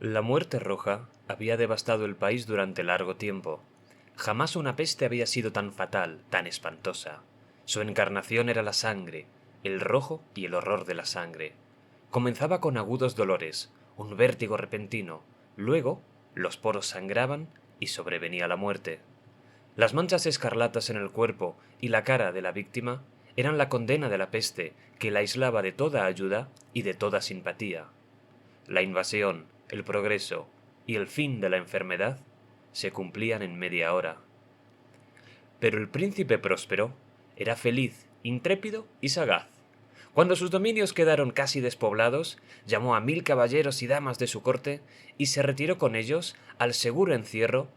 La muerte roja había devastado el país durante largo tiempo. Jamás una peste había sido tan fatal, tan espantosa. Su encarnación era la sangre, el rojo y el horror de la sangre. Comenzaba con agudos dolores, un vértigo repentino. Luego, los poros sangraban y sobrevenía la muerte. Las manchas escarlatas en el cuerpo y la cara de la víctima eran la condena de la peste que la aislaba de toda ayuda y de toda simpatía. La invasión, el progreso y el fin de la enfermedad se cumplían en media hora. Pero el príncipe próspero era feliz, intrépido y sagaz. Cuando sus dominios quedaron casi despoblados, llamó a 1000 caballeros y damas de su corte y se retiró con ellos al seguro encierro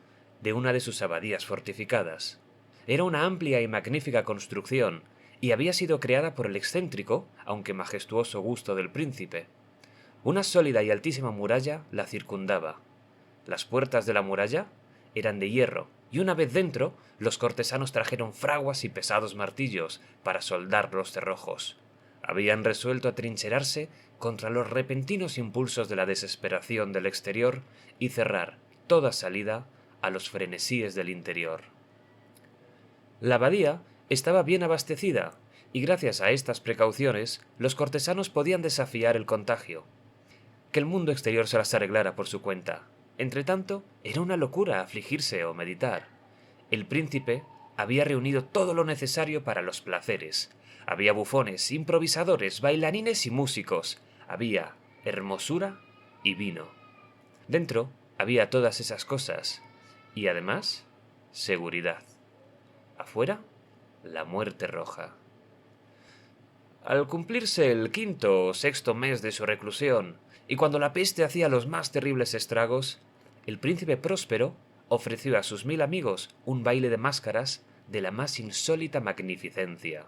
de una de sus abadías fortificadas. Era una amplia y magnífica construcción, y había sido creada por el excéntrico, aunque majestuoso gusto del príncipe. Una sólida y altísima muralla la circundaba. Las puertas de la muralla eran de hierro, y una vez dentro, los cortesanos trajeron fraguas y pesados martillos para soldar los cerrojos. Habían resuelto atrincherarse contra los repentinos impulsos de la desesperación del exterior y cerrar toda salida a los frenesíes del interior. La abadía estaba bien abastecida, y gracias a estas precauciones, los cortesanos podían desafiar el contagio. Que el mundo exterior se las arreglara por su cuenta. Entretanto, era una locura afligirse o meditar. El príncipe había reunido todo lo necesario para los placeres. Había bufones, improvisadores, bailarines y músicos. Había hermosura y vino. Dentro había todas esas cosas. Y además, seguridad. Afuera, la muerte roja. Al cumplirse el quinto o sexto mes de su reclusión, y cuando la peste hacía los más terribles estragos, el príncipe próspero ofreció a sus 1000 amigos un baile de máscaras de la más insólita magnificencia.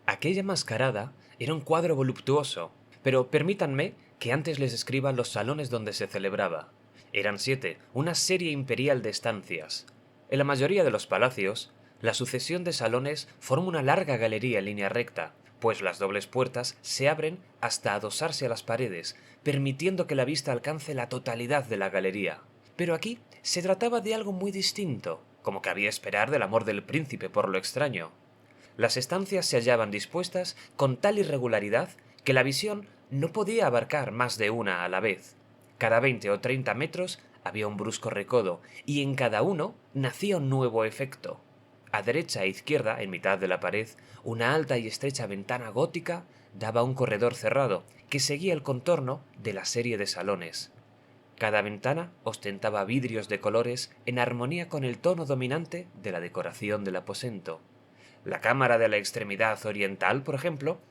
Aquella mascarada era un cuadro voluptuoso, pero permítanme que antes les escriba los salones donde se celebraba. Eran 7, una serie imperial de estancias. En la mayoría de los palacios, la sucesión de salones forma una larga galería en línea recta, pues las dobles puertas se abren hasta adosarse a las paredes, permitiendo que la vista alcance la totalidad de la galería. Pero aquí se trataba de algo muy distinto, como cabía esperar del amor del príncipe por lo extraño. Las estancias se hallaban dispuestas con tal irregularidad que la visión no podía abarcar más de una a la vez. Cada 20 o 30 metros había un brusco recodo, y en cada uno nacía un nuevo efecto. A derecha e izquierda, en mitad de la pared, una alta y estrecha ventana gótica daba a un corredor cerrado que seguía el contorno de la serie de salones. Cada ventana ostentaba vidrios de colores en armonía con el tono dominante de la decoración del aposento. La cámara de la extremidad oriental, por ejemplo,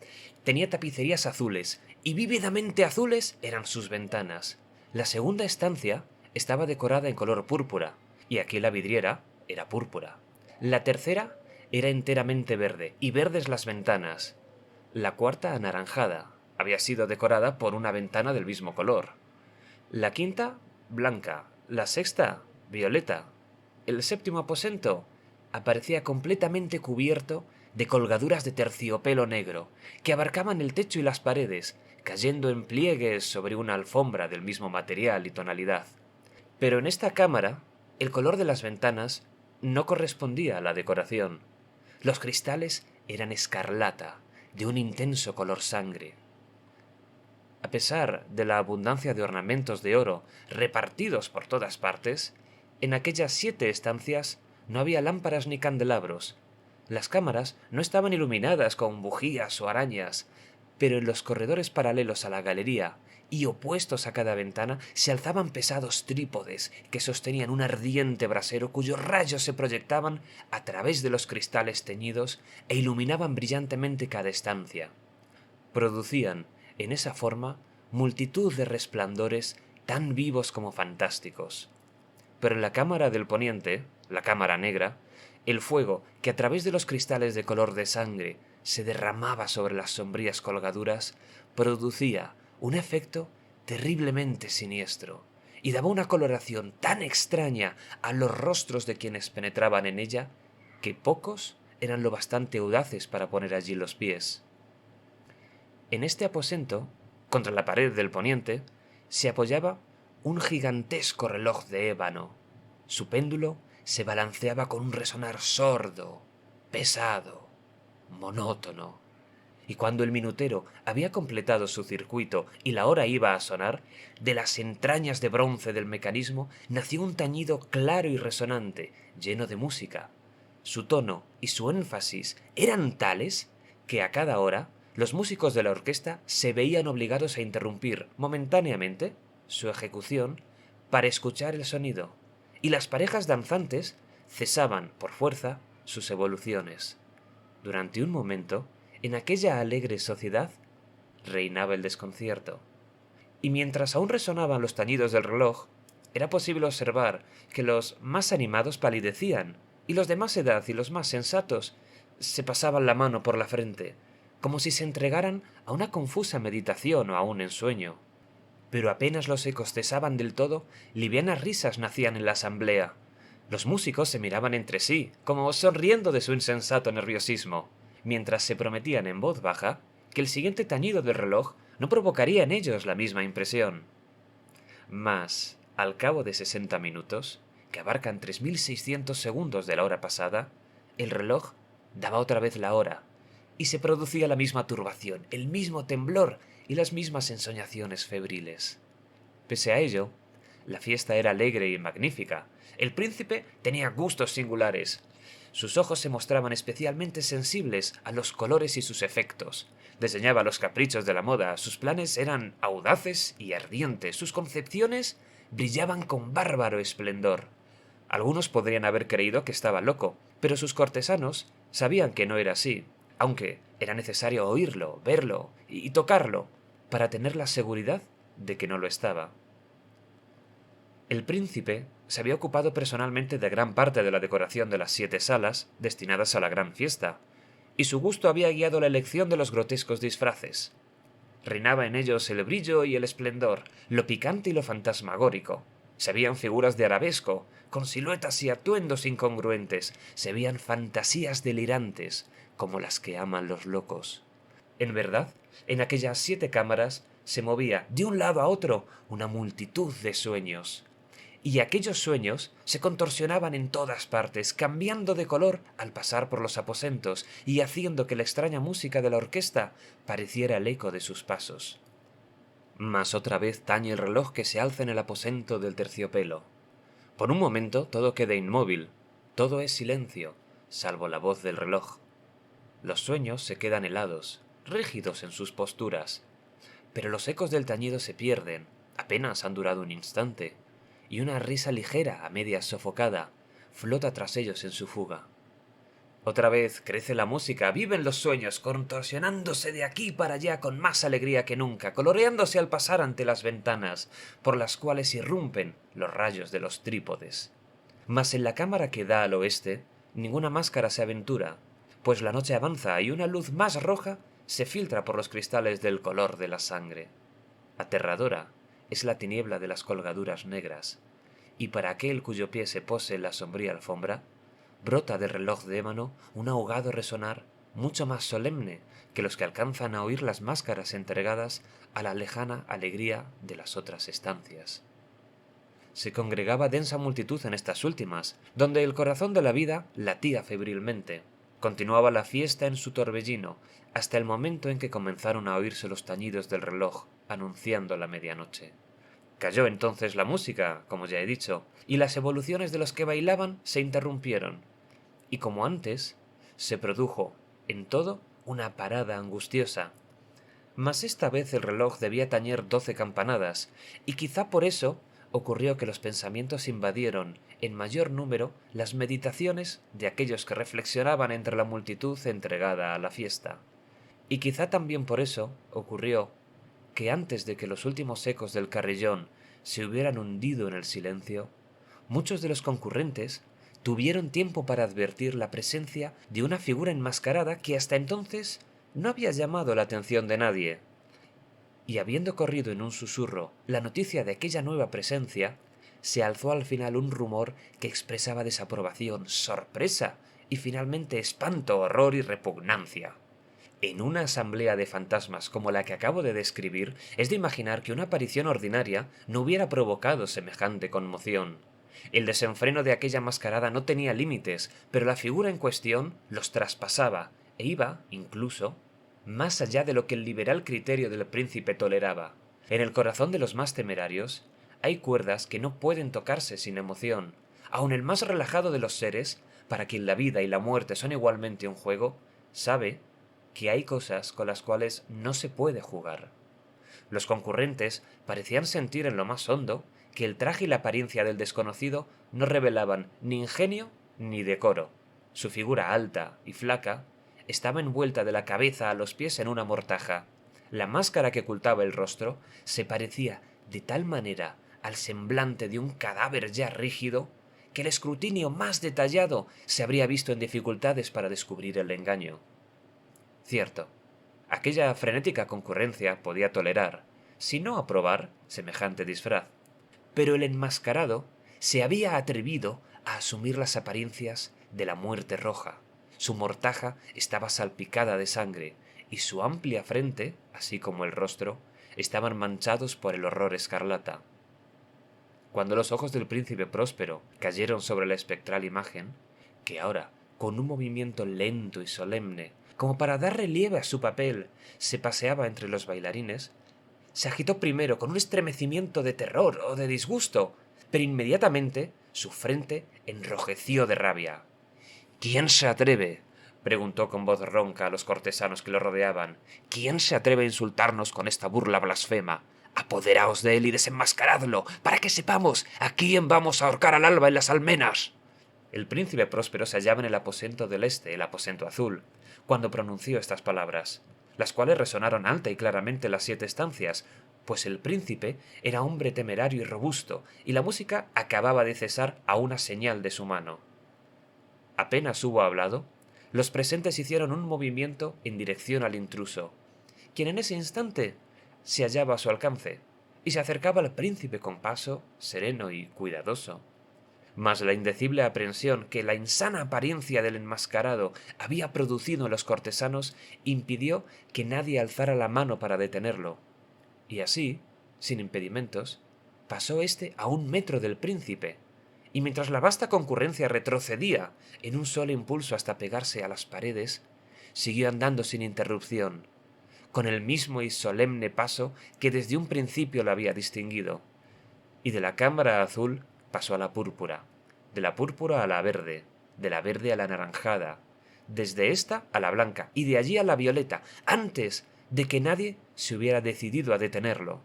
tenía tapicerías azules, y vívidamente azules eran sus ventanas. La segunda estancia estaba decorada en color púrpura, y aquí la vidriera era púrpura. La tercera era enteramente verde, y verdes las ventanas. La cuarta, anaranjada, había sido decorada por una ventana del mismo color. La quinta, blanca. La sexta, violeta. El séptimo aposento aparecía completamente cubierto de colgaduras de terciopelo negro, que abarcaban el techo y las paredes, cayendo en pliegues sobre una alfombra del mismo material y tonalidad. Pero en esta cámara, el color de las ventanas no correspondía a la decoración. Los cristales eran escarlata, de un intenso color sangre. A pesar de la abundancia de ornamentos de oro repartidos por todas partes, en aquellas 7 estancias no había lámparas ni candelabros. Las cámaras no estaban iluminadas con bujías o arañas, pero en los corredores paralelos a la galería y opuestos a cada ventana se alzaban pesados trípodes que sostenían un ardiente brasero cuyos rayos se proyectaban a través de los cristales teñidos e iluminaban brillantemente cada estancia. Producían, en esa forma, multitud de resplandores tan vivos como fantásticos. Pero en la cámara del poniente, la cámara negra, el fuego, que a través de los cristales de color de sangre se derramaba sobre las sombrías colgaduras, producía un efecto terriblemente siniestro, y daba una coloración tan extraña a los rostros de quienes penetraban en ella, que pocos eran lo bastante audaces para poner allí los pies. En este aposento, contra la pared del poniente, se apoyaba un gigantesco reloj de ébano. Su péndulo se balanceaba con un resonar sordo, pesado, monótono. Y cuando el minutero había completado su circuito y la hora iba a sonar, de las entrañas de bronce del mecanismo nació un tañido claro y resonante, lleno de música. Su tono y su énfasis eran tales que a cada hora los músicos de la orquesta se veían obligados a interrumpir momentáneamente su ejecución para escuchar el sonido, y las parejas danzantes cesaban, por fuerza, sus evoluciones. Durante un momento, en aquella alegre sociedad, reinaba el desconcierto. Y mientras aún resonaban los tañidos del reloj, era posible observar que los más animados palidecían, y los de más edad y los más sensatos se pasaban la mano por la frente, como si se entregaran a una confusa meditación o a un ensueño. Pero apenas los ecos cesaban del todo, livianas risas nacían en la asamblea. Los músicos se miraban entre sí, como sonriendo de su insensato nerviosismo, mientras se prometían en voz baja que el siguiente tañido del reloj no provocaría en ellos la misma impresión. Mas, al cabo de 60 minutos, que abarcan 3600 segundos de la hora pasada, el reloj daba otra vez la hora, y se producía la misma turbación, el mismo temblor y las mismas ensoñaciones febriles. Pese a ello, la fiesta era alegre y magnífica. El príncipe tenía gustos singulares. Sus ojos se mostraban especialmente sensibles a los colores y sus efectos. Desdeñaba los caprichos de la moda, sus planes eran audaces y ardientes, sus concepciones brillaban con bárbaro esplendor. Algunos podrían haber creído que estaba loco, pero sus cortesanos sabían que no era así, aunque era necesario oírlo, verlo y tocarlo para tener la seguridad de que no lo estaba. El príncipe se había ocupado personalmente de gran parte de la decoración de las 7 salas destinadas a la gran fiesta, y su gusto había guiado la elección de los grotescos disfraces. Reinaba en ellos el brillo y el esplendor, lo picante y lo fantasmagórico. Se veían figuras de arabesco, con siluetas y atuendos incongruentes, se veían fantasías delirantes, como las que aman los locos. En verdad, en aquellas 7 cámaras se movía de un lado a otro una multitud de sueños. Y aquellos sueños se contorsionaban en todas partes, cambiando de color al pasar por los aposentos y haciendo que la extraña música de la orquesta pareciera el eco de sus pasos. Mas otra vez tañe el reloj que se alza en el aposento del terciopelo. Por un momento todo queda inmóvil, todo es silencio, salvo la voz del reloj. Los sueños se quedan helados, rígidos en sus posturas, pero los ecos del tañido se pierden, apenas han durado un instante, y una risa ligera, a medias sofocada, flota tras ellos en su fuga. Otra vez crece la música, viven los sueños, contorsionándose de aquí para allá con más alegría que nunca, coloreándose al pasar ante las ventanas, por las cuales irrumpen los rayos de los trípodes. Mas en la cámara que da al oeste, ninguna máscara se aventura, pues la noche avanza y una luz más roja se filtra por los cristales del color de la sangre. Aterradora es la tiniebla de las colgaduras negras, y para aquel cuyo pie se pose en la sombría alfombra, brota del reloj de ébano un ahogado resonar mucho más solemne que los que alcanzan a oír las máscaras entregadas a la lejana alegría de las otras estancias. Se congregaba densa multitud en estas últimas, donde el corazón de la vida latía febrilmente. Continuaba la fiesta en su torbellino, hasta el momento en que comenzaron a oírse los tañidos del reloj, anunciando la medianoche. Cayó entonces la música, como ya he dicho, y las evoluciones de los que bailaban se interrumpieron. Y como antes, se produjo, en todo, una parada angustiosa. Mas esta vez el reloj debía tañer 12 campanadas, y quizá por eso ocurrió que los pensamientos invadieron, en mayor número, las meditaciones de aquellos que reflexionaban entre la multitud entregada a la fiesta. Y quizá también por eso ocurrió que antes de que los últimos ecos del carrillón se hubieran hundido en el silencio, muchos de los concurrentes tuvieron tiempo para advertir la presencia de una figura enmascarada que hasta entonces no había llamado la atención de nadie. Y habiendo corrido en un susurro la noticia de aquella nueva presencia, se alzó al final un rumor que expresaba desaprobación, sorpresa y finalmente espanto, horror y repugnancia. En una asamblea de fantasmas como la que acabo de describir, es de imaginar que una aparición ordinaria no hubiera provocado semejante conmoción. El desenfreno de aquella mascarada no tenía límites, pero la figura en cuestión los traspasaba e iba, incluso, más allá de lo que el liberal criterio del príncipe toleraba. En el corazón de los más temerarios hay cuerdas que no pueden tocarse sin emoción. Aun el más relajado de los seres, para quien la vida y la muerte son igualmente un juego, sabe que hay cosas con las cuales no se puede jugar. Los concurrentes parecían sentir en lo más hondo que el traje y la apariencia del desconocido no revelaban ni ingenio ni decoro. Su figura alta y flaca estaba envuelta de la cabeza a los pies en una mortaja. La máscara que ocultaba el rostro se parecía de tal manera al semblante de un cadáver ya rígido que el escrutinio más detallado se habría visto en dificultades para descubrir el engaño. Cierto, aquella frenética concurrencia podía tolerar, si no aprobar, semejante disfraz. Pero el enmascarado se había atrevido a asumir las apariencias de la muerte roja. Su mortaja estaba salpicada de sangre, y su amplia frente, así como el rostro, estaban manchados por el horror escarlata. Cuando los ojos del príncipe Próspero cayeron sobre la espectral imagen, que ahora, con un movimiento lento y solemne, como para dar relieve a su papel, se paseaba entre los bailarines, se agitó primero con un estremecimiento de terror o de disgusto, pero inmediatamente su frente enrojeció de rabia. ¿Quién se atreve? Preguntó con voz ronca a los cortesanos que lo rodeaban. ¿Quién se atreve a insultarnos con esta burla blasfema? Apoderaos de él y desenmascaradlo, para que sepamos a quién vamos a ahorcar al alba en las almenas. El príncipe Próspero se hallaba en el aposento del este, el aposento azul, cuando pronunció estas palabras, las cuales resonaron alta y claramente en las 7 estancias, pues el príncipe era hombre temerario y robusto, y la música acababa de cesar a una señal de su mano. Apenas hubo hablado, los presentes hicieron un movimiento en dirección al intruso, quien en ese instante se hallaba a su alcance, y se acercaba al príncipe con paso sereno y cuidadoso. Mas la indecible aprensión que la insana apariencia del enmascarado había producido en los cortesanos impidió que nadie alzara la mano para detenerlo. Y así, sin impedimentos, pasó éste a 1 metro del príncipe, y mientras la vasta concurrencia retrocedía en un solo impulso hasta pegarse a las paredes, siguió andando sin interrupción, con el mismo y solemne paso que desde un principio lo había distinguido, y de la cámara azul pasó a la púrpura, de la púrpura a la verde, de la verde a la anaranjada, desde esta a la blanca y de allí a la violeta, antes de que nadie se hubiera decidido a detenerlo.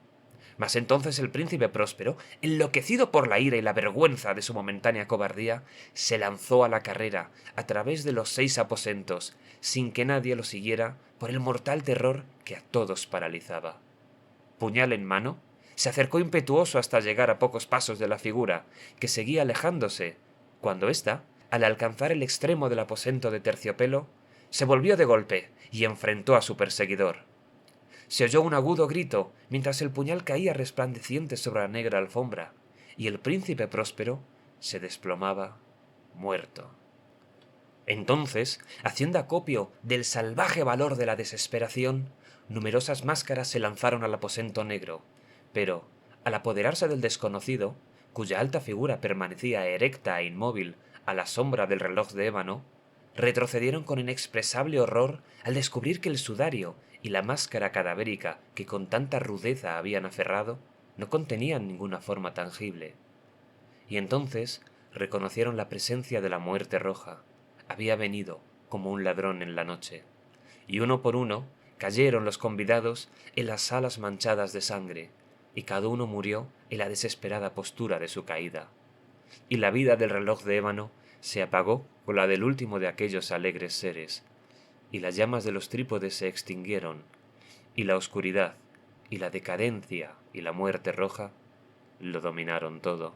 Mas entonces el príncipe Próspero, enloquecido por la ira y la vergüenza de su momentánea cobardía, se lanzó a la carrera a través de los 6 aposentos, sin que nadie lo siguiera por el mortal terror que a todos paralizaba. Puñal en mano, se acercó impetuoso hasta llegar a pocos pasos de la figura, que seguía alejándose, cuando ésta, al alcanzar el extremo del aposento de terciopelo, se volvió de golpe y enfrentó a su perseguidor. Se oyó un agudo grito, mientras el puñal caía resplandeciente sobre la negra alfombra, y el príncipe Próspero se desplomaba muerto. Entonces, haciendo acopio del salvaje valor de la desesperación, numerosas máscaras se lanzaron al aposento negro, pero, al apoderarse del desconocido, cuya alta figura permanecía erecta e inmóvil a la sombra del reloj de ébano, retrocedieron con inexpresable horror al descubrir que el sudario y la máscara cadavérica que con tanta rudeza habían aferrado no contenían ninguna forma tangible. Y entonces reconocieron la presencia de la muerte roja. Había venido como un ladrón en la noche, y uno por uno cayeron los convidados en las salas manchadas de sangre, y cada uno murió en la desesperada postura de su caída. Y la vida del reloj de ébano se apagó con la del último de aquellos alegres seres, y las llamas de los trípodes se extinguieron, y la oscuridad, y la decadencia, y la muerte roja lo dominaron todo.